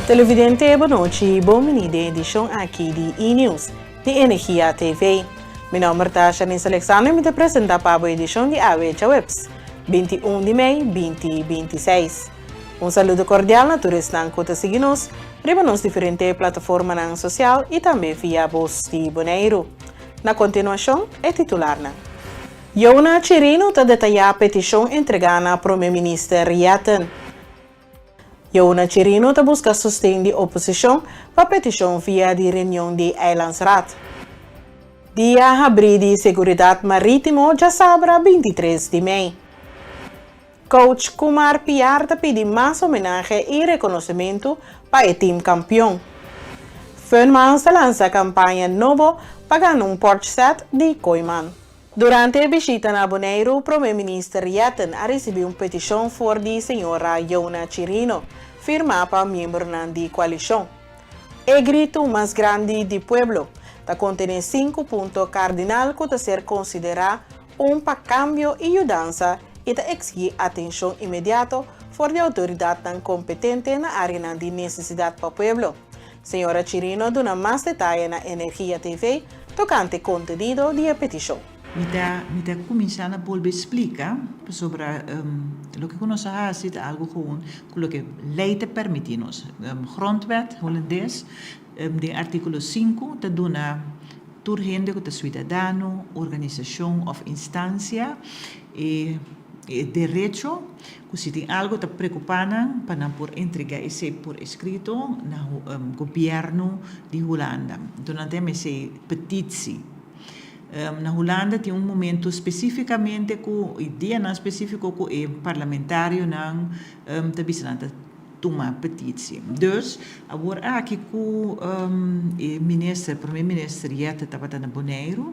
Televidente, boa noite e bem-vindo à edição aqui de E-News, de Energia TV. Meu nome é Tasha Alexandre e me apresento para a edição de AWECHA Webs, 21 de maio 2026. Um saludo cordial a todos que seguem-nos, para nas diferentes plataformas sociais e também via voz de Bonaire. Na continuação, é titular. Jouna Chirino está detalhando a petição entregada ao Primeiro-Ministro Yatten. Jouna Chirino está buscando sustento de oposição para a petição via de reunião de Eilandsraad. Dia abrir de seguridade marítimo já sabra 23 de maio. Coach Kumar Piar está pedindo mais homenagem e reconhecimento para o time campeão. Funmans lança a campanha nova pagando um Porsche set de Koiman. Durante a visita na Bonaire, o Primeiro-Ministro Yatten recebeu uma petição for de senhora Jouna Chirino, firmada para membro da coalição. O grito mais grande do povo está contendo 5 pontos cardinais que devem ser considerados para cambio e mudança e está exigir atenção imediata por a autoridade competente na área de necessidade para o povo. Senhora Chirino dá mais detalhes na Energia TV tocante o conteúdo da petição. Me está começando a volver a explicar sobre o que nós fazemos, algo com o que a lei te permite. Grondwet holandês, de artículo 5, te dá turgente com o cidadão, organização ou instância e direito que se tem algo que te preocupa para por entregar isso por escrito no governo de Holanda. Então, temos essa petição. Na Holanda tem momento especificamente com dia específico com o parlamentário não está tomar petição. Dus agora aqui com o primeiro-ministro Yatten estava na Bonaire,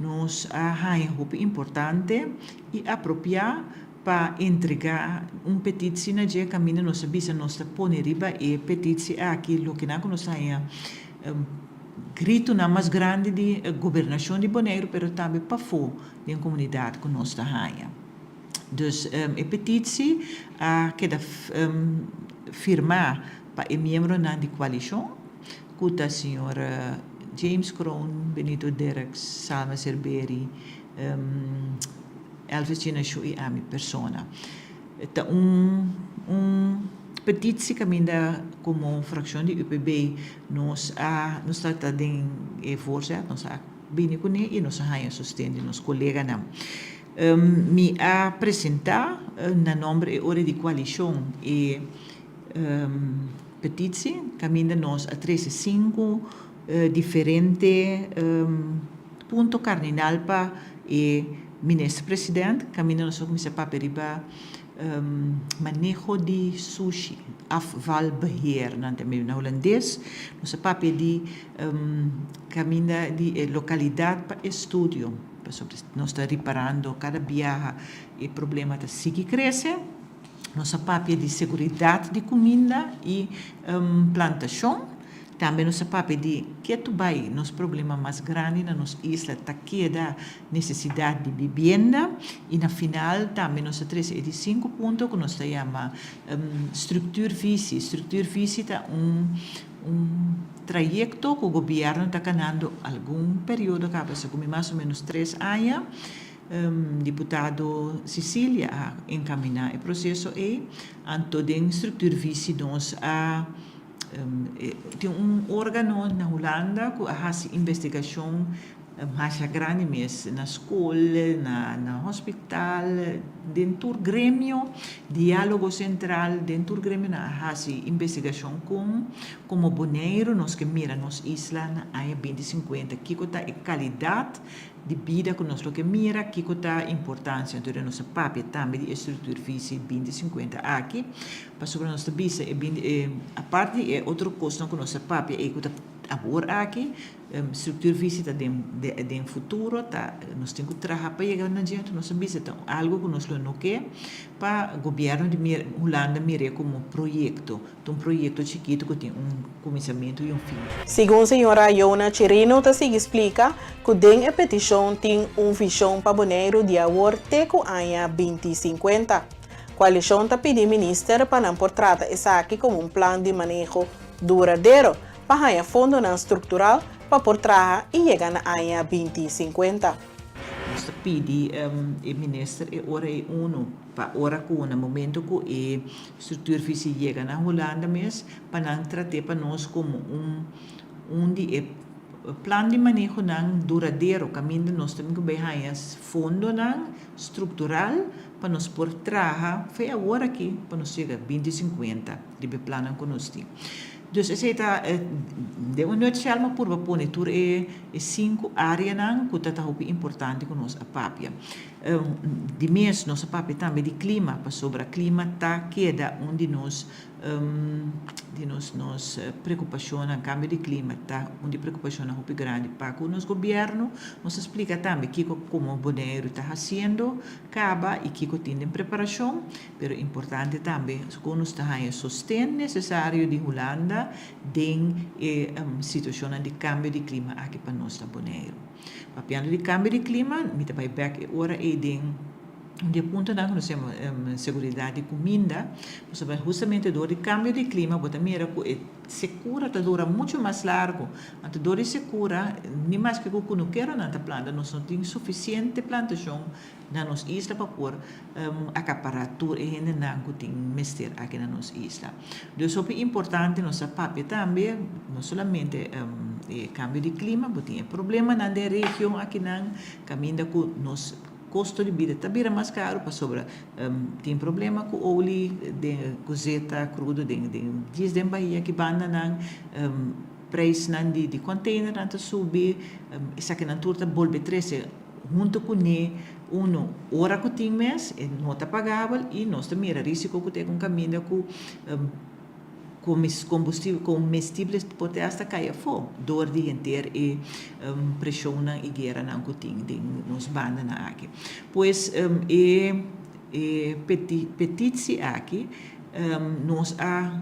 nós é importante e apropriar para entregar petição na dia caminho nós sabemos nós põe riba e petição aqui o que nós grito na mais grande de governação de Bonaire, mas também para fora da comunidade que nós estamos. Dus a petição que dá firmar para o membro da coalição, que a senhora James Kroon, Benito Derks, Salma Cerberi, Elvis Chinashu e a minha persona. Então, petitie caminda como fração de UPB nós trata de força nós bem com ele e nós há sustento de nos colegas não me apresentar na nome de coalição e petitie caminda nós a 5 diferentes pontos cardinal para o ministro-presidente caminda nós começar para periba manejo de sushi, afvalbeheer, na holandês, nossa papel de caminho de localidade para estudo, nós estamos reparando cada viagem e problema da sigue cresce, nossa papel de segurança de comida e plantação, também nossa papel de que tu vai nos problemas mais grandes na nossa isla tá que da necessidade de vivenda e na final também nossa 3 e 5 pontos que nós chama estrutura física tá trajeto que o governo está ganhando algum período que passa como mais ou menos 3 anos deputado Cecília encaminhar o processo e anto de estrutura física nós tem órgão na Holanda que faz investigação mais grande mesmo na escola, na hospital, dentro do grêmio, diálogo central, dentro do grêmio faz investigação como Bonaire, nós que mira nos isla na área 2050, que está a qualidade de vida que nós que mira, que está a importância então nossa papel também de estrutura física 2050 aqui, para sobre nossa bisa a parte é outro custo que nossa papel é que agora aqui estrutura física de futuro tá nós temos que trabalhar para chegar na gente nós sabemos então algo que nós não quer para o governo de Holanda mire como projeto projeto chiquito que tem começamento e fim. Segundo a senhora Jouna Chirino, se explica que dentro a petição tem visão para Bonaire de agora até o ano 2050. A coalição está pedindo ministro para não tratar isso aqui como plano de manejo duradeiro para fundo não estrutural para por trás e chegar na área 2050. Nós pedimos ao ministro ora para ora com no momento que a estrutura física chega na Holanda mesmo para não tratar para nós como de plan de manejo não duradouro, caminho nós temos que behar fundo não estrutural para nós por trás foi agora aqui para nós chegar 2050 de plano que nós temos. Dus essa está de uma noite alma por vapor tur cinco áreas não que está muito importante com nós a papia de mês nossa papia também de clima para sobre o clima tá queda onde nós preocupação no cambio de clima tá onde preocupação é muito grande para o nosso governo nos explica também que como o Bonaire está fazendo acaba e que tem preparação pero importante também que nós está o sustento necessário de Holanda den situação de cambio de clima aqui para nós na Bonaire. Papiando de cambio de clima, me vai back ora e den de ponto na nós temos segurança de comida, porque justamente do cambio de clima, bota mira que segura tá dura muito mais largo, ante dor segura, nem mais que o não quero na planta, nós não temos suficiente plantação na nossa isla para pôr acaparar tudo e ainda não tem mestre aqui na nossa isla. Então é importante nossa papel também, não somente cambio de clima, mas tem problema na região aqui na caminho com nós custo de vida também é mais caro para sobre tem problema com o óleo de cozeta crudo diz de Bahia que banda não preço não de container não subir isso aqui na turta bolbe 13 junto com ne hora que tem mês não está pagável e nós também era risco que tem um caminho com comestíveis pode até cair fogo dor de inteiro e pressão e guerra não tem nos bandas na aqui pois petição aqui nós a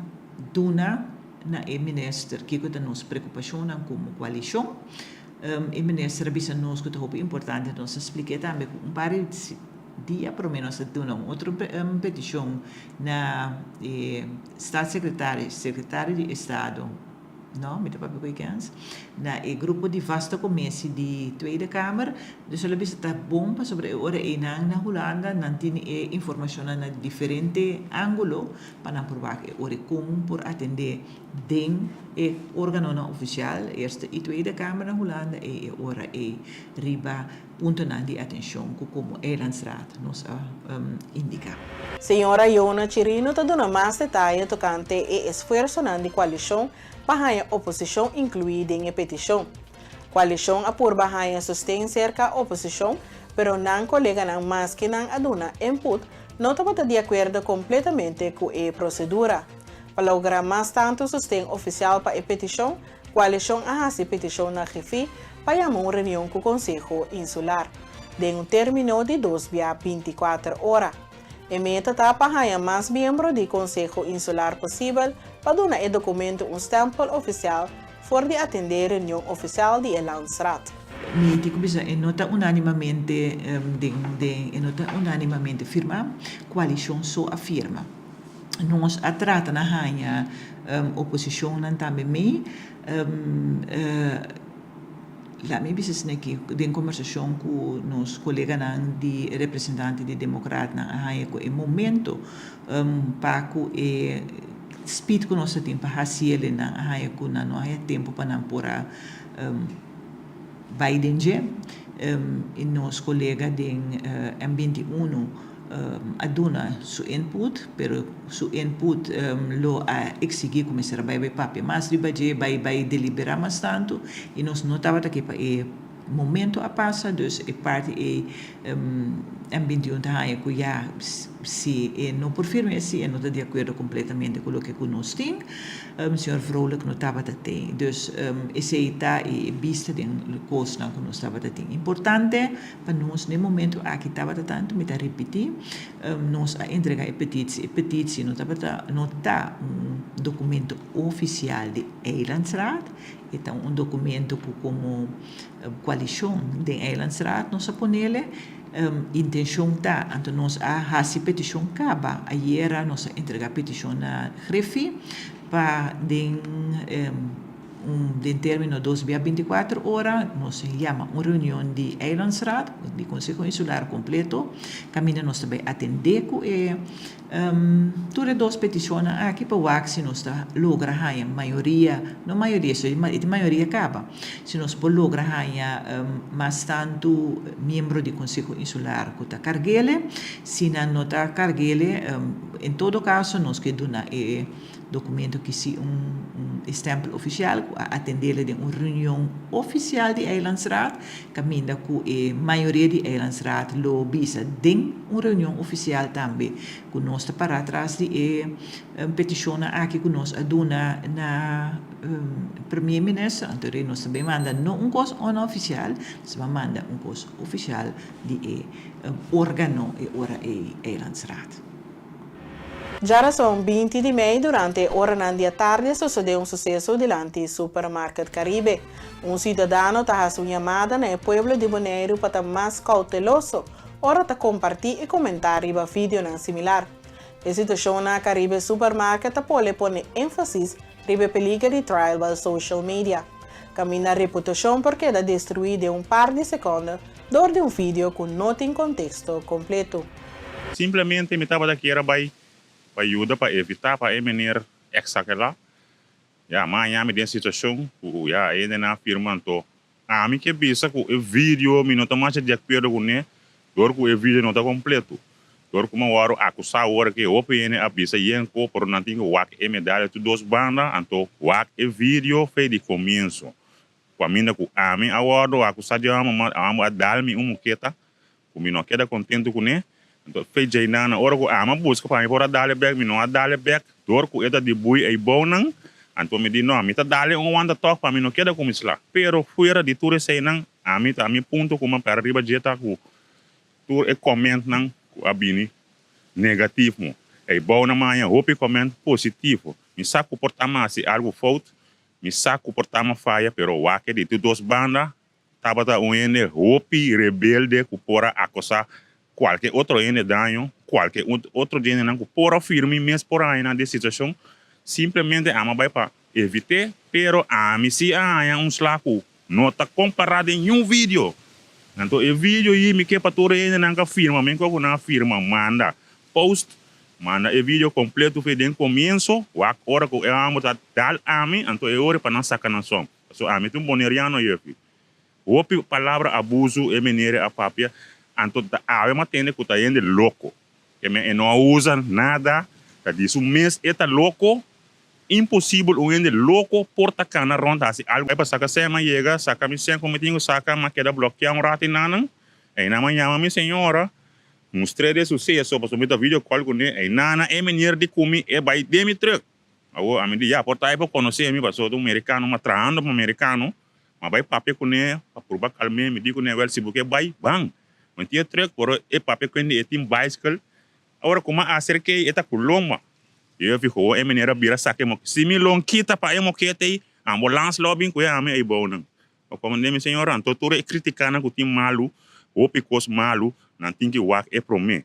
duna na minister que tem nos preocupação como coalição o minister bisa nós que é importante nós explicar também par dia pelo menos outra petição na secretário de Estado não me dá na grupo de vasta comércio de Tweede Kamer dus ela está bom para sobre ora e na Holanda não tem informação na diferente ângulo para provar que ora como por atender den órgão não oficial eerste e Tweede Kamer na Holanda e ora e riba ponto de atenção como Eilandsraad nos indica. Senhora Iona Chirino está dando mais detalhes tocante e esforço de coalição para a oposição incluída em a petição. Coalição apurba a sustém cerca oposição, pero não colega não mais que não aduna input, não está de acordo completamente com a procedura. Para lograr mais tanto sustém oficial para a petição, coalição a petição na RIFI para uma reunião com o Conselho Insular, de término de 2 a 24 horas. A meta está para mais membros do Conselho Insular possível para dar o documento stempel oficial for de atender a reunião oficial de Eilandsraad. Mi dico bisogna nota unanimamente firma coalição só afirma nós atrata na hanha oposição não também lá me bisa aqui de conversação com nos colegas de representante de democrata na hanha com o momento para que speed que nós temos para fazer na hanha com não há tempo para não pôr Biden e nos colegas de M21 aduna su input, pero su input lo a exigir como será vai papel, mas vai deliberar mais tanto e nós notava que para momento a passa, dus parte M21 tá que já se não por firme se não está de acordo completamente com o que nós tem, senhor Vrolijk notava tem, dus esse está e vista de coisa que nós estava tem importante para nós no momento aqui estava tanto me repetir nós a entregar a petição não está documento oficial de Eilandsraad. Este é documento que como coalição de Eilandsraad nos ponele intenção tá, então nós a petição caba. Ayer nós entrega petição na Griffie para de término 24 horas, nos llama una reunión de Eilandsraad, de Consejo Insular completo, camina nos também atender todas as petições aqui para o se nós logra a maioria, não maioria, só a maioria acaba. Se nós logra mais tanto membro do Consejo Insular que está carguele, se não está carguele, em todo caso, nós que dona documento que se stempel oficial atender de uma reunião oficial de Eilandsraad, caminha com a maioria de Eilandsraad lo bisa de uma reunião oficial também, que nós está para trás de petição aqui que nós aduna na primeiro-ministro, então nós também manda não coisa oficial, nós manda coisa oficial de órgão e ora Eilandsraad. Já são 20 de maio, durante hora da tarde, sucedeu sucesso diante do Supermarket Caribe. Cidadão está sua chamada no pueblo de Bonaire para estar mais cauteloso, ora está compartilhar e comentar riba vídeo similar. A situação na Caribe Supermarket pode pôr ênfase riba perigo de trial by social media. Caminha a reputação porque é destruída em par de segundos, dor de vídeo com não tem contexto completo. Simplesmente me estava daqui era para ajuda para evitar para emener exact lá. Ja, mas já me tem situação, já ainda na firma então. A mim que bisa que o vídeo me não está mais de acordo com ele, dor que o vídeo não está completo. Dor como hora acusar hora que o PN a bisa yenko por não ter o wak e medalha tu dos banda, então wak e vídeo fez de começo. Para mim que a mim agora acusar de a dar-me muqueta, que me não queda contente com ele. Então, fez já na hora que a busca para mim para dar back, me não dar back, dor que ele de bui e bom não, então me diz não, me tá dar anda toque para mim não queda como isso lá, pero fora de tudo isso não, a mim ponto como para arriba já tá com tudo é comment não, a bini negativo, é bom na manhã, hope comment positivo, me saco portar mais se algo falta, me saco portar mais falha, pero o que de todos banda, tava tá hope rebelde que pora acosar qualquer outro ene danho, qualquer outro ene não pora firme mesmo por aí na situação, simplesmente ama vai para evitar, pero a mim se há slaco, não está comparado em vídeo, então o vídeo aí me que para todo ene não firma, me que na firma manda post, manda o vídeo completo foi de começo, o hora que eu amo tá dar a mim, então é hora para não sacar na som, so a mim tu boneriano eu fi, ouve palavra abuso e maneira a papia. Então, a uma tende que está indo louco, que não usa nada, que diz o mês está louco, impossível o indo louco, porta cana ronda, se algo vai passar que se mas chega, saca me sem como tenho saca, mas queda bloquear rato nanang, aí na manhã minha senhora, mostrei de sucesso, para subir o vídeo call com ele, aí nana é maneira de comer, é vai de me truck, a mim diz, porta aí para conhecer me passou do americano, mas traando para americano, mas vai papel com ele, para provar calme, me digo com ele, se porque vai, bang. Mantia truck por e papel quando é tim bicycle agora como acerquei eta kuloma eu fico e maneira bira saque mo se me long kita pa e mo kete ambulance lobbying ko ya me e bonan o como nem senhora anto tudo criticando que tim malu o picos malu não tem que work e prome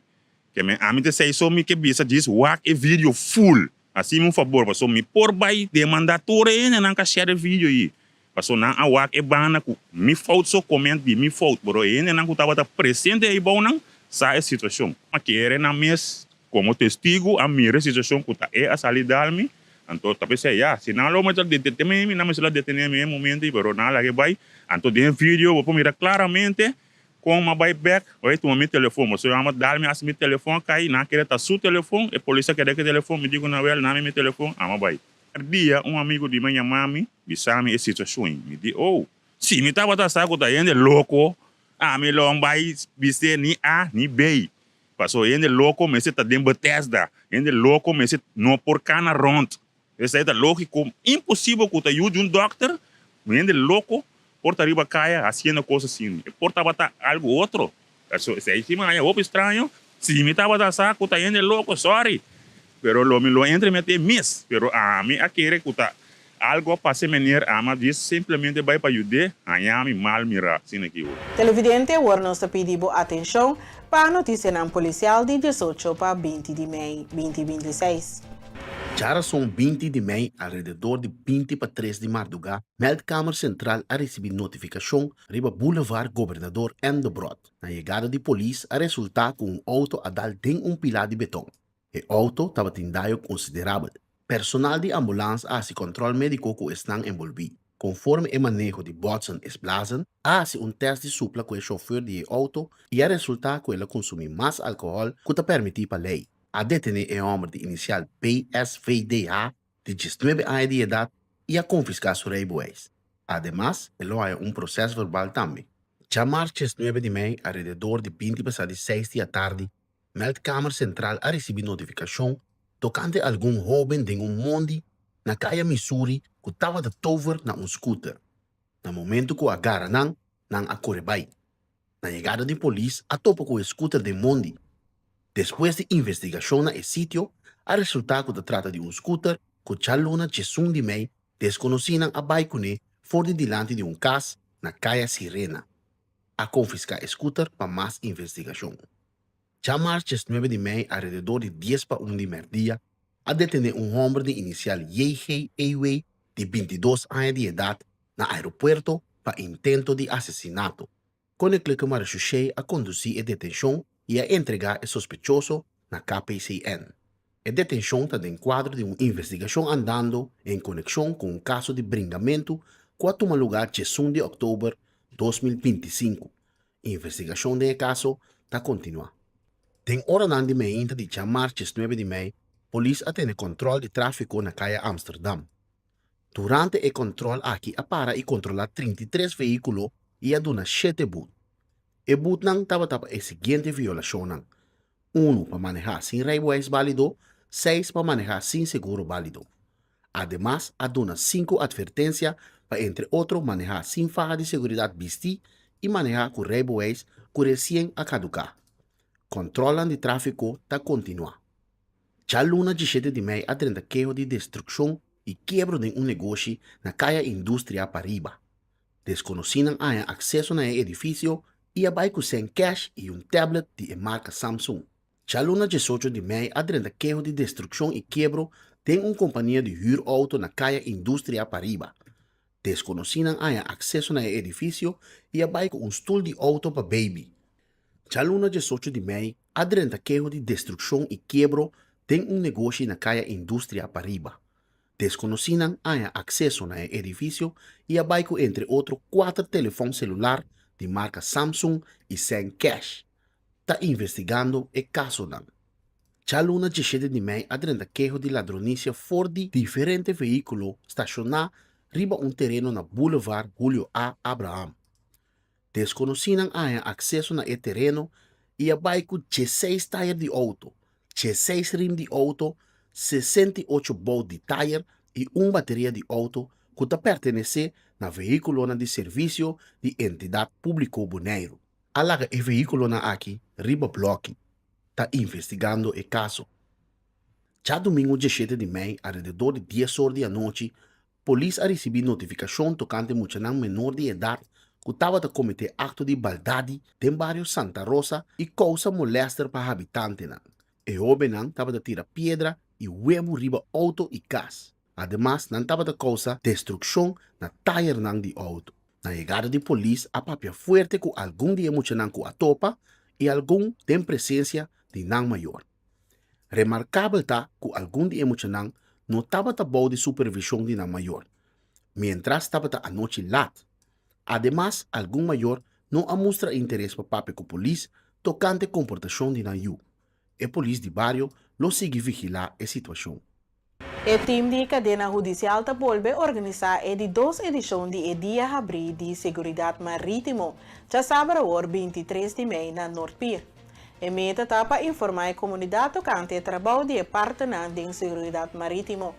que me a mim te sei so me que bisa diz work e vídeo full assim um favor para so me por vai demandar tudo e não can share vídeo aí. Passou na awak e bana ku mi fault so comment di mi fault bro e não ku tava presente aí bom não sa situação mas querer na mes como testigo a minha situação ku tá é a salida me então talvez já se não lo mas de me na mas lá detener me momento pero na lá que vai então de vídeo vou mirar claramente como vai back oi tu meu telefone mas eu amo dar me assim meu telefone cai na querer tá seu telefone e polícia quer que telefone me digo na well na meu telefone amo vai dia amigo de minha mãe bisa me situação me diz se me tava tá saco tá indo louco me long vai bisa ni A ni B passou indo louco mas tá dentro Bethesda indo louco mas não por cana rond esse é lógico impossível que tá um doctor indo louco por arriba caia fazendo coisas assim por tava tá algo outro isso é cima é estranho se me tava tá saco tá indo louco sorry pero lo entre mete mes, pero a mí a quiere kuta algo pase menir ama diz simplesmente vai para ayudar a mí mal mira sin equivoco. Televidente, agora se pediu atenção para a notícia não policial de 18 para 20 de maio 2026. Já são 20 de maio, alrededor de 20 para 3 de madrugada, Meldkamer Central a receber notificação riba Boulevard Governador M. de Brod. Na chegada de polícia, a resultar com auto a dar dentro pilar de betão. O auto estava tendo dano considerável. Personal de ambulância hace controle médico que estão envolvidos. Conforme o manejo de Watson Esblazen, hace teste de supla com o chofer de auto e a resultar que ele consumir mais álcool que te permitir para lei. A detener o homem de inicial PSVDH de 19 anos de idade e a confiscar seu rijbewijs. Además, ele há processo verbal também. Já martes 9 de maio, alrededor de 20 para 6 da tarde, Meldkamer Central a recebido notificação tocante algum jovem de mundo na calle Missouri que estava de tover na scooter. No momento que agarra não a correbai. Na chegada de polícia, a topa com o scooter de mundo. Depois de investigação no sítio, a resultado que trata de scooter que já luna de de maio desconheciam a baicone fora de delante de casa na calle Sirena. A confiscar o scooter para mais investigação. Já martes 9 de maio, alrededor de 10 para 1 de meio-dia, a detener homem de inicial J.G. Away, de 22 anos de idade, no aeroporto para intento de assassinato. Com o clique marechaussee a conduzir a detenção e a entregar o sospechoso na KPCN. A detenção está em quadro de uma investigação andando em conexão com caso de bringamento que toma lugar 1 de outubro de 2025. A investigação do caso está continua. Tem hora de meia de martes 9 de maio, polícia tem controle de tráfego na calle Amsterdam. Durante o controle aqui, para e controlar 33 veículos e a dona 7 boot. O boot não estava a seguinte violação. 1 para manejar sem rijbewijs válido, 6 para manejar sem seguro válido. Además, a dona 5 advertências para, entre outros, manejar sem faja de seguridade vestir e manejar com rijbewijs que recém a caducar. Controlan de tráfego está continua. Já luna 17 de maio a 30 queijo de destruição e quebra de negócio na calle Indústria Pariba. Desconheciam há acesso no edifício e a bike sem cash e tablet de marca Samsung. Já luna 18 de maio a 30 queijo de destruição e quebra tem companhia de huurauto na calle Indústria Pariba. Desconheciam há acesso no edifício e a bike stoel de auto para baby. Já luna 18 de maio, a 30 queijo de destruição e quebra tem negócio na calle Indústria Pariba. Desconheciam há acesso no edifício e a bike entre outros 4 telefones celular de marca Samsung e sem cash. Está investigando o caso. Já luna 17 de maio, a 30 queijo de ladronícia fora de diferentes veículos estacionados riba terreno na Boulevard Julio A. Abraham. Desconheciam há acesso no terreno e a bike 16 tires de auto, 16 rim de auto, 68 bolt de tire e bateria de auto que pertence na veículo de serviço de entidade público Bonaire. Alaga o veículo aqui, riba bloque, está investigando o caso. Já domingo 17 de maio, alrededor de 10 horas da noite, polícia recebeu notificação tocante a um menor de idade que estava a cometer acto de maldade em bairro Santa Rosa e causa molesta para habitantes. O jovem estava a tirar pedra e huevo riba auto e casa. Además, não estava a causar destruição na tire de auto. Na chegada de polícia, a papia forte com algum de emocionante com a topa e algum tem presença de não maior. Remarcável está que algum de emocionante não estava a boa de supervisão de não maior, mientras estava a noite lata. Además, algum maior não mostra interesse para papel com a polícia tocante comportação de não. A polícia de bairro lo sigue vigilar a situação. O time de cadena judicial está volve organizar a de 2 edições de Dia Abril de Seguridade Marítimo, já sábado, 23 de maio, na North Pier. A meta está para informar a comunidade tocante ao trabalho de partenato de seguridade marítimo.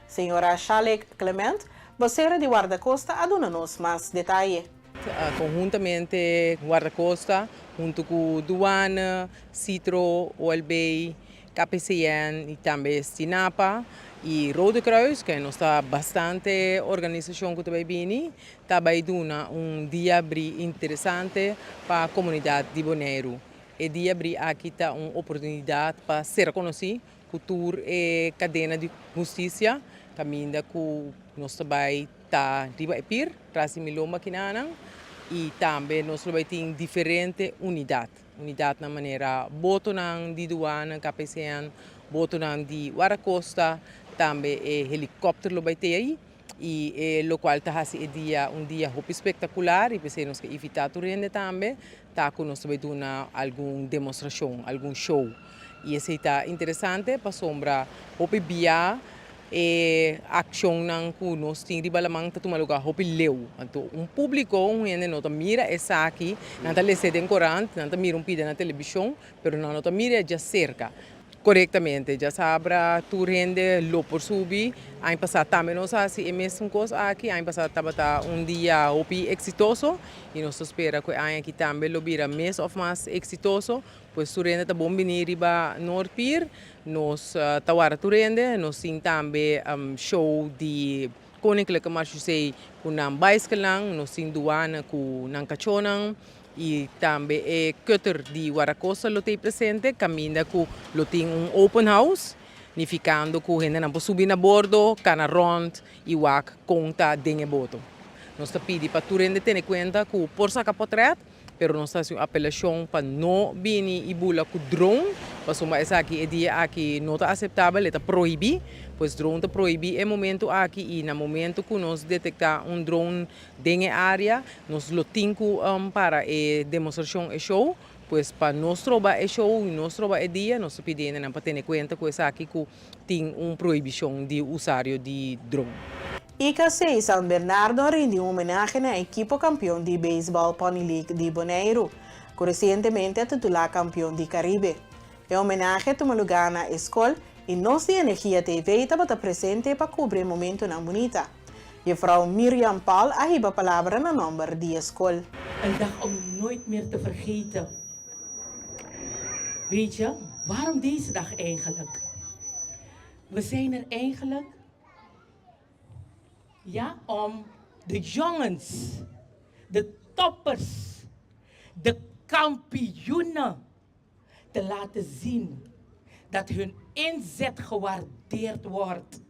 Senhora Shalek Clement, vocera de guarda-costa, aduna-nos mais detalhes. Conjuntamente guarda-costa, junto com Duana, Citro, OLB, KPCN y también Stinapa y Rode Kruis, que nos está bastante organización que também bini, também duna dia interessante para a comunidade de Bonaire. E dia aqui está uma oportunidade para ser conhecido, cultura e cadena de justiça, caminho que nós também está riba e pir, traz miloma kinanang, e também nós também tem diferente unidade na maneira boto nang di douane KPCN, boto nang di Waracosta, também helicóptero vai ter aí e o qual está assim dia muito espetacular e pensamos que evitar o rende também tá com nós vai dar alguma demonstração, algum show e isso está interessante para sombra hopi bia e ação nang ku nós tem riba lamang tá tuma lugar hopi leu então público gente nota mira essa aqui não tá lendo em corante não tá mira pida na televisão pero não nota mira já cerca corretamente, já sabra tu rende lo por subir, ano passado também nós assim a mesma coisa aqui, ano passado estava dia hopi exitoso e nós espera que ano aqui também lo vira mais ou mais exitoso, pois tu rende tá bom venir riba Norpir, nós tawara tu rende, nós sim também show de koninklijke marchusei com nam bicycling, nós sim douane com nam cachonang e também é Cutter de Waracosta lo tem presente, caminha com lo tem open house, significando que a gente não pode subir na bordo, cana rond e wak conta dinge boto. Nós está pedindo para tu rende ter conta que por saca potret, pero nós está uma apelação para não vir e bula com drone, para soma essa aqui é dia aqui não está aceitável, está proibido. Pois drone está proibido é momento aqui e no momento que nós detectar drone em área, nós lo tinco para a demonstração e show, pois para nós trobar é show e nós trobar é dia, nós pedimos para ter conta que essa aqui que tem proibição de usar de drone. ICAC San Bernardo rindió un homenaje al equipo campeón de béisbol Pony League de Bonaire, que recientemente titulado campeón de Caribe. El homenaje tomó lugar en la escuela y Nos de Energía TV estaba presente para cubrir el momento tan bonita. Y Frau Miriam Paul arriba palabra en el nombre de la escuela. Een dag om nooit meer te vergeten. Weet je, waarom deze dag eigenlijk? We zijn er eigenlijk om de jongens, de toppers, de kampioenen te laten zien dat hun inzet gewaardeerd wordt.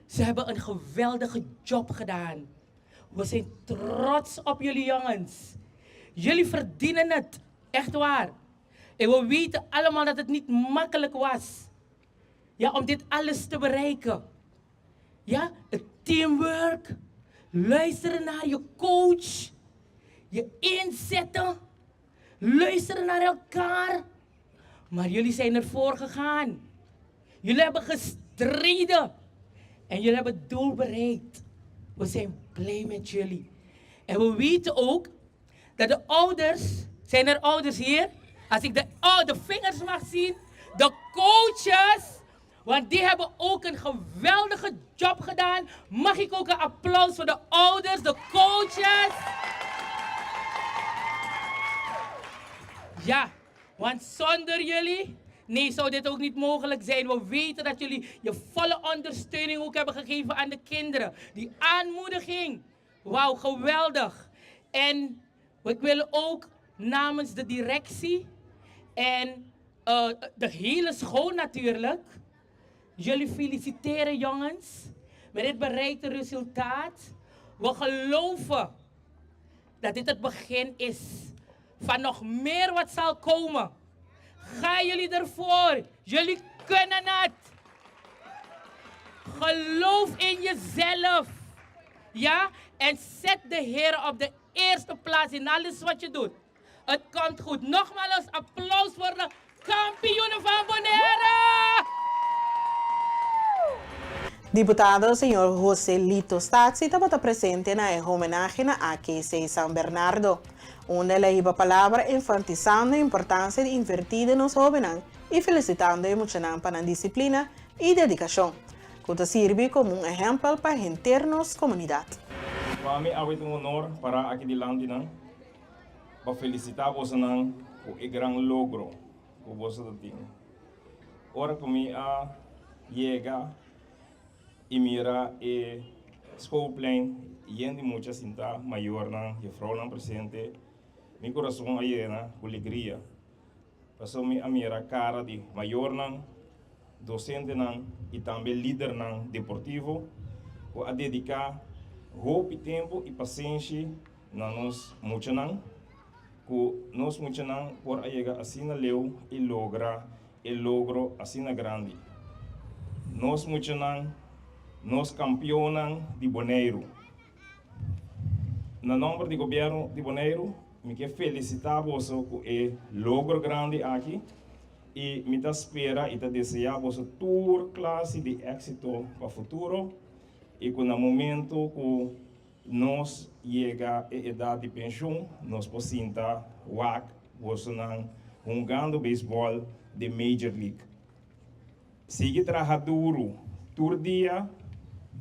Ze hebben een geweldige job gedaan. We zijn trots op jullie jongens. Jullie verdienen het, echt waar. En we weten allemaal dat het niet makkelijk was. Ja, om dit alles te bereiken. Ja, het teamwork, luisteren naar je coach, je inzetten, luisteren naar elkaar. Maar jullie zijn ervoor gegaan. Jullie hebben gestreden en jullie hebben het doel bereikt. We zijn blij met jullie. En we weten ook dat de ouders, zijn er ouders hier? Als ik de vingers mag zien, de coaches, want die hebben ook een geweldige job gedaan. Mag ik ook een applaus voor de ouders, de coaches? Ja, want zonder jullie, nee, zou dit ook niet mogelijk zijn. We weten dat jullie je volle ondersteuning ook hebben gegeven aan de kinderen. Die aanmoediging, wauw, geweldig. En ik wil ook namens de directie en de hele school natuurlijk, jullie feliciteren jongens met dit bereikte resultaat. We geloven dat dit het begin is van nog meer wat zal komen. Gaan jullie ervoor? Jullie kunnen het. Geloof in jezelf. Ja? En zet de Heer op de eerste plaats in alles wat je doet. Het komt goed. Nogmaals applaus voor de kampioenen van Bonaire. Diputado señor José Lito Stazzi estaba presente en el homenaje a AKC San Bernardo, donde le iba palabra enfatizando la importancia de invertir en los jóvenes y felicitando a muchos para la disciplina y dedicación, que sirve como un ejemplo para internos comunidad. Para mim, é um honor para aqui de Landina, para felicitar vocês por o grande logro que vocês têm. ora comi a llega e mira e schoolplein yende mucha cinta mayor na e vrouw na presente mi coração a llena com alegria passou mi a mira cara de mayor na docente na e também líder na deportivo o a dedicar roupa tempo e paciência na nós muito na que nós muito na por a llegar assim na leu e logra el logro assim na grande nós muito na nós campeonan de Bonaire. No nome do governo de Bonaire, me quero felicitar você com o logro grande aqui e me espera e desejar você toda classe de êxito para o futuro e que no momento que nós chega à idade de pensão, nós possamos você jogando beisebol de Major League. Siga trabalhando duro, todo dia,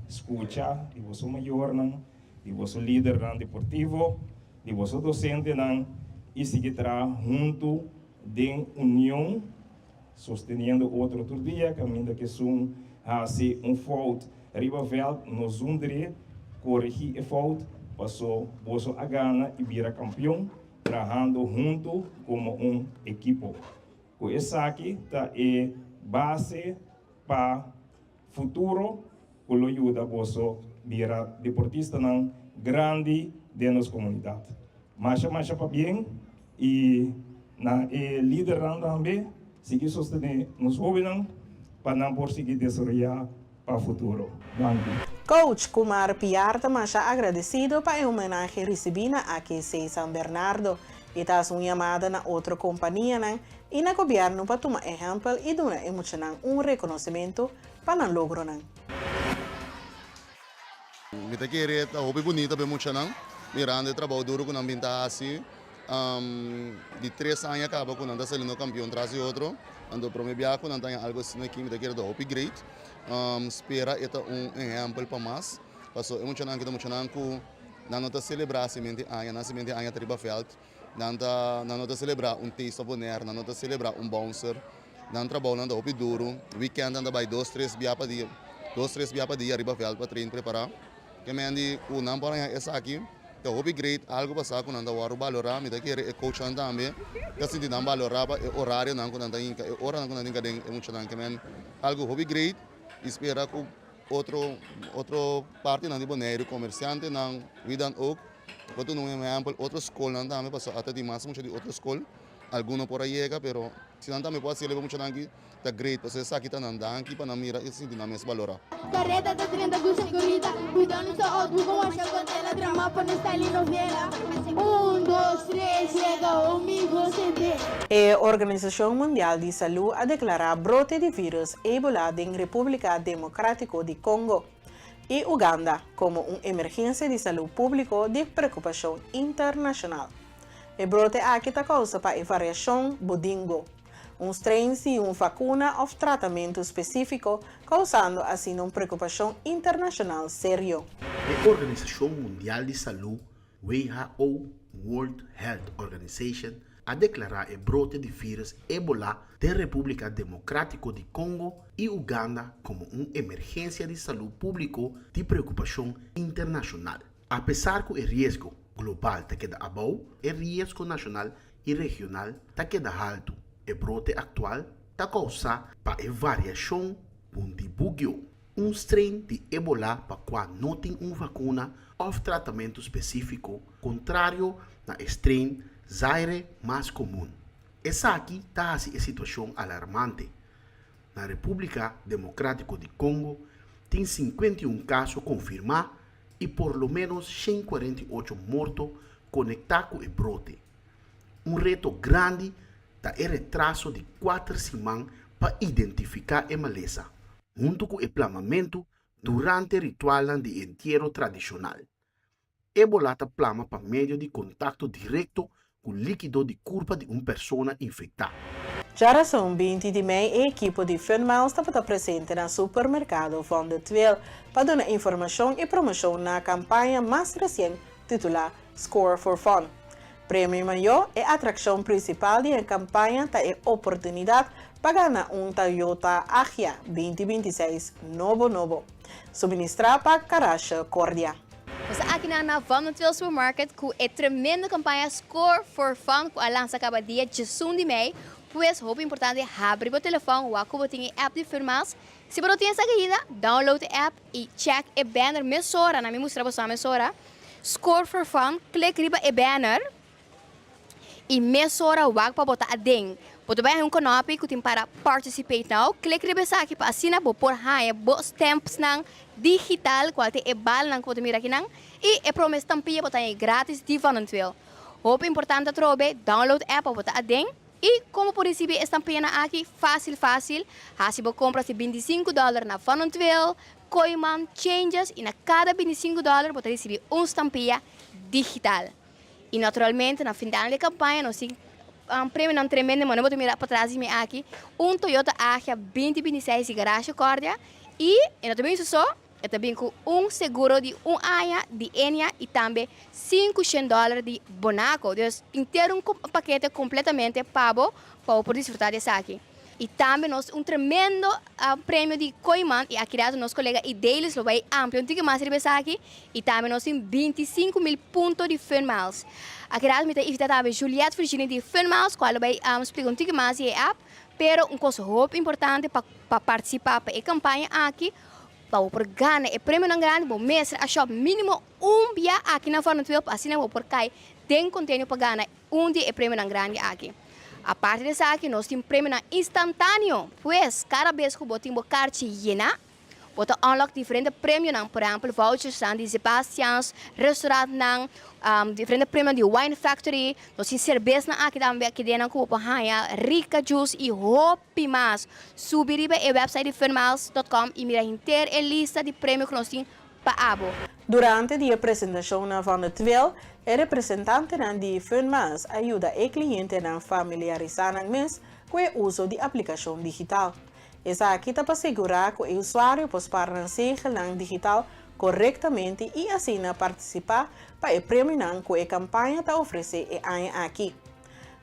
escucha de vosso maior de vosso líder deportivo, de vosso docente e seguir junto de união, sustentando outro dia, caminho que são assim fault, Ribavel nos undre, corrigir a fault, passou vosso a gana e vira campeão, trabalhando junto como equipo. Com isso aqui tá base para futuro. Que ajuda você vira deportista não grande de nossa comunidade. Mas para bem e na líder também seguir sostener nos jovens para não por seguir desenvolver para o futuro. Coach Kumar Piarta mas agradecido para a homenagem recebida aqui em San Bernardo e traz uma chamada na outra companhia e na governo para tomar exemplo e dar emocional reconhecimento para o logro. Mi te quiere ta hobby bonita be mucha não. Mirando trabalho duro com ambienta assim. De 3 anos acaba com anda saliendo campeão tras outro. Ando para me viajar com anda algo assim aqui me te quiere da hobby great. Espera eta exemplo para mais. Passou mucha não que mucha não com na nota celebrar semente aia na semente aia triba felt. Na nota celebrar taste of Bonaire, na nota celebrar bouncer. Na trabalho anda hobby duro. Weekend anda by 2-3 via para dia. 2-3 via para dia riba felt para treino preparar. Que me andi o não para essa aqui, que hobby great algo passar com anda waru valorar, me daqui é coach anda também, que assim não valorar o horário não com anda inca, hora não com anda inca é muito não que me algo hobby great, espera com outro parte não de Bonaire comerciante não vidan ook, quando não é exemplo outra escola não também passar até de mais muito de outra escola, alguno por aí chega, pero se não também pode ser levar muito não aqui, tá great, você essa aqui tá andando aqui para não mirar esse de não mesmo valorar. Carreta da 30 gusta corrida, cuidando só outro com a chacotela, drama para não estar em novela. 1, 2, 3, chega comigo, sente. A Organização Mundial de Saúde a declarar brote de vírus Ebola em República Democrática de Congo e Uganda como uma emergência de saúde pública de preocupação internacional. O brote aqui está causa para a variação budingo, strain e uma vacuna ou tratamento específico, causando assim uma preocupação internacional séria. A Organização Mundial de Saúde, WHO, World Health Organization, a declarar o brote de vírus Ebola da República Democrática de Congo e Uganda como uma emergência de saúde pública de preocupação internacional. Apesar que o risco global está queda abaixo, o risco nacional e regional está queda alto. O brote atual está causado por a variação Bundibugyo, strain de Ebola para qual não tem uma vacuna ou tratamento específico, contrário na strain Zaire mais comum. Essa aqui está assim a situação alarmante. Na República Democrática de Congo, tem 51 casos confirmados e por lo menos 148 mortos conectados com o brote. Reto grande está o retraso de 4 semanas para identificar a maleza, junto com o plamamento durante o ritual de entierro tradicional. Ebola está plama por meio de contato direto com o líquido de curva de uma pessoa infectada. Já são 20 de maio, a equipe de Funmal está presente no supermercado Van de Tweel para dar informação e promoção na campanha mais recente titulada Score for Fun. Prêmio maior é a atração principal da campanha, é a oportunidade pagana Toyota Agya 2026 novo. Suministra para Carasha Cordia. Sa akin na Vanderbilt Supermarket com a tremenda campanha Score for Fun com a lança acaba dia 18 de maio, pois roupa importante abre o telefone ou a tem app de firmas. Se você tem essa guia, download a app e check a banner mesora, na minha mostra você a mesora. Score for Fun, clique riba a banner e mesora o para botar a ding. Pode vai um canopy que tem para participate now. Clique riba sa aqui para assinar por raia, bo stamps nang digital, qual te e bal nang pode mirar aqui nang e a promessa tampinha botar grátis de Vanderbilt. Roupa importante a trobe, download a app para botar a ding. E como por receber esta pena aqui, fácil. Se você compra $25 na Vanderbilt, Koiman Changes e na cada $25 você receber estampinha digital. E naturalmente, na final da campanha, nós temos prêmio não tremendo, mas não vou mirar para trás de aqui, Toyota Agya 2026 de garagem Cordia e não também isso só, eu também com seguro de ano de Enya e também $500 de Bonaco. Então, inteiro paquete completamente pago para poder desfrutar dessa aqui. E também nós tremendo prêmio de Koiman e aqui nós colega e deles lo vai amplo, um tique mais de aqui e também nós temos 25,000 pontos de Fun Miles. Aqui me está invitando também Juliette Virginia de Fun Miles, qual vai explicar um tique mais e app, pero coisa muito importante para participar para a campanha aqui. Para por ganhar o prêmio não grande, o mês a shop mínimo dia aqui na Vanderbilt, assim não por cai tem conteúdo para ganhar dia o prêmio não grande aqui. A parte dessa aqui nós temos prêmio instantâneo, pois cada vez que você tem uma carta llena, você unlock diferentes prêmios, por exemplo, vouchers de Sebastian's, restaurante, diferentes prêmios de Wine Factory, nós temos cerveja aqui também, aqui dentro com rica juice e hopi mais. Subir para o website de funmiles.com e mirar inteira a lista de prêmios que nós temos para abo. Durante a apresentação na Vanderbilt, o representante de Funmiles ajuda o cliente a familiarizar com o uso de aplicação digital. Essa aqui está para assegurar que o usuário pode parar sigla digital corretamente e assim participar para o prêmio que a campanha está oferecendo aqui.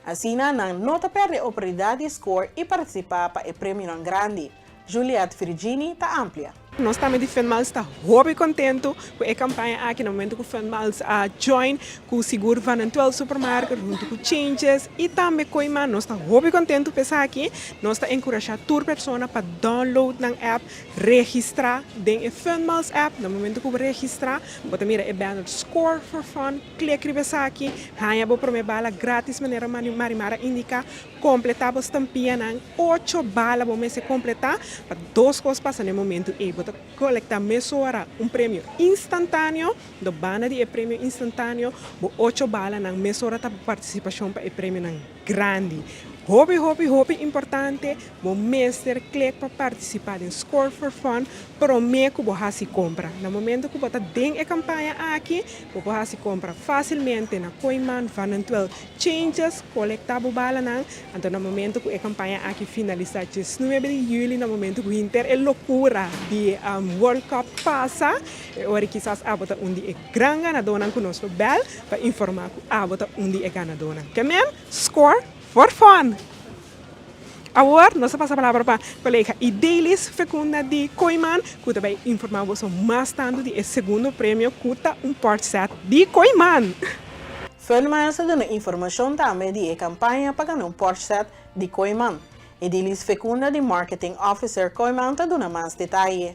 Assim, não está perde a oportunidade de score e participar para o prêmio grande. Juliette Virginia está ampla. Nós também de Funmiles está muito contente com a campanha aqui no momento que o Funmiles join com o seguro Vanderbilt Supermarket, junto com Changes e também com o nós está muito contente com aqui. Nós está encorajando toda pessoa para download na app, registrar dentro do Funmiles app. No momento que registrar, você mira o banner Score for Fun, clique aqui, ganha a primeira bala grátis, maneira Marimara indica, completar a estampinha na 8 balas, você completar para 2 coisas passam no momento e colectar mesora prêmio instantâneo do bana de prêmio instantâneo 8 balas na mesora da participação para o prêmio grande. Hobby importante, o mestre clique para participar em Score for Fun, promete que você compra. No momento que você tem a campanha aqui, você compra facilmente na Koiman, Vanderbilt, Changes, colectável bala não. Então, no momento que a campanha aqui finaliza, 19 de julho, no momento que o Inter é loucura de World Cup passa, ora quizás a bota dia é grande ganador conosco bel para informar que a bota dia é ganador. Que mesmo? Score for Fun. Agora, nós passamos a palavra para a colega Idelis Fecunda de Koiman, que vai informar você mais tanto do segundo prêmio, que é port set de Koiman. Funmiles dá informação também de campanha para ganhar port set de Koiman. Idelis Fecunda de Marketing Officer Koiman dá mais detalhes.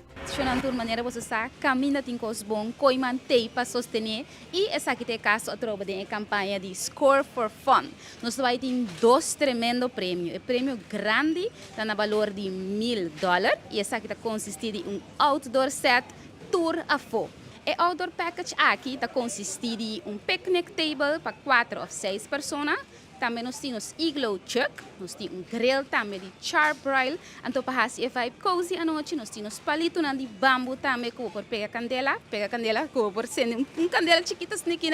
De maneira você está caminha tem coisas bom, Koiman tem para sostener e essa aqui tem caso a tropa de campanha de Score for Fun. Nós vai ter 2 tremendos prêmios. O prêmio grande está no valor de $1,000 e essa aqui está consistir de outdoor set tour a fogo. O outdoor package aqui está consistir de picnic table para 4 ou 6 pessoas. Também nós temos Igloo Chuck, nós temos grill também de charbroil, então para fazer vibe cozy à noite, nós temos palito de bambu também que por pegar candela que por ser candela chiquita sneaky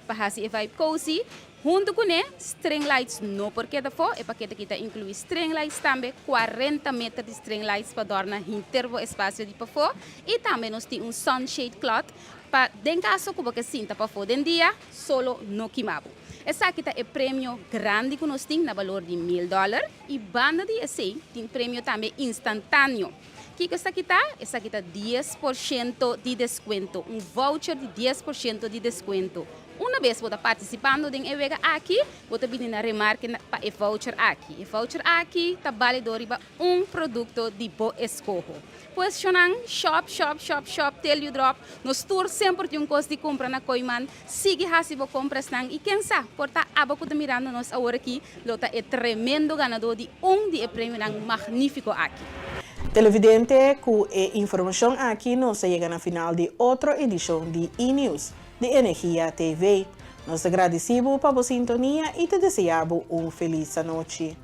para fazer vibe cozy. Junto com string lights, não porque da fo, e paquete que inclui string lights também, 40 metros de string lights para tornar intervo espaço de para e também nós temos sunshade cloth para den caso que você sinta para fora den dia, solo no queimado. Essa aqui é prêmio grande que nós temos, na valor de $1,000. E banda de esse tem prêmio também instantâneo. Que essa aqui tá? Essa aqui tá 10% de desconto. Um voucher de 10% de desconto. Uma vez você participando de evento aqui, você pode na remarca para o voucher aqui. O voucher aqui está válido para produto de boa escolha. Pois shop, tell you drop. Nos tour sempre tem custo de compra na Coiman. Sigue se você compra e quem sabe, por estar abaixo mirando nós agora aqui, lota é tremendo ganador de de prêmio magnífico aqui. Televidente, com a informação aqui, nós chegamos na final de outra edição de E-News de Energia TV. Nós agradecemos pela sintonia e te desejamos feliz noite.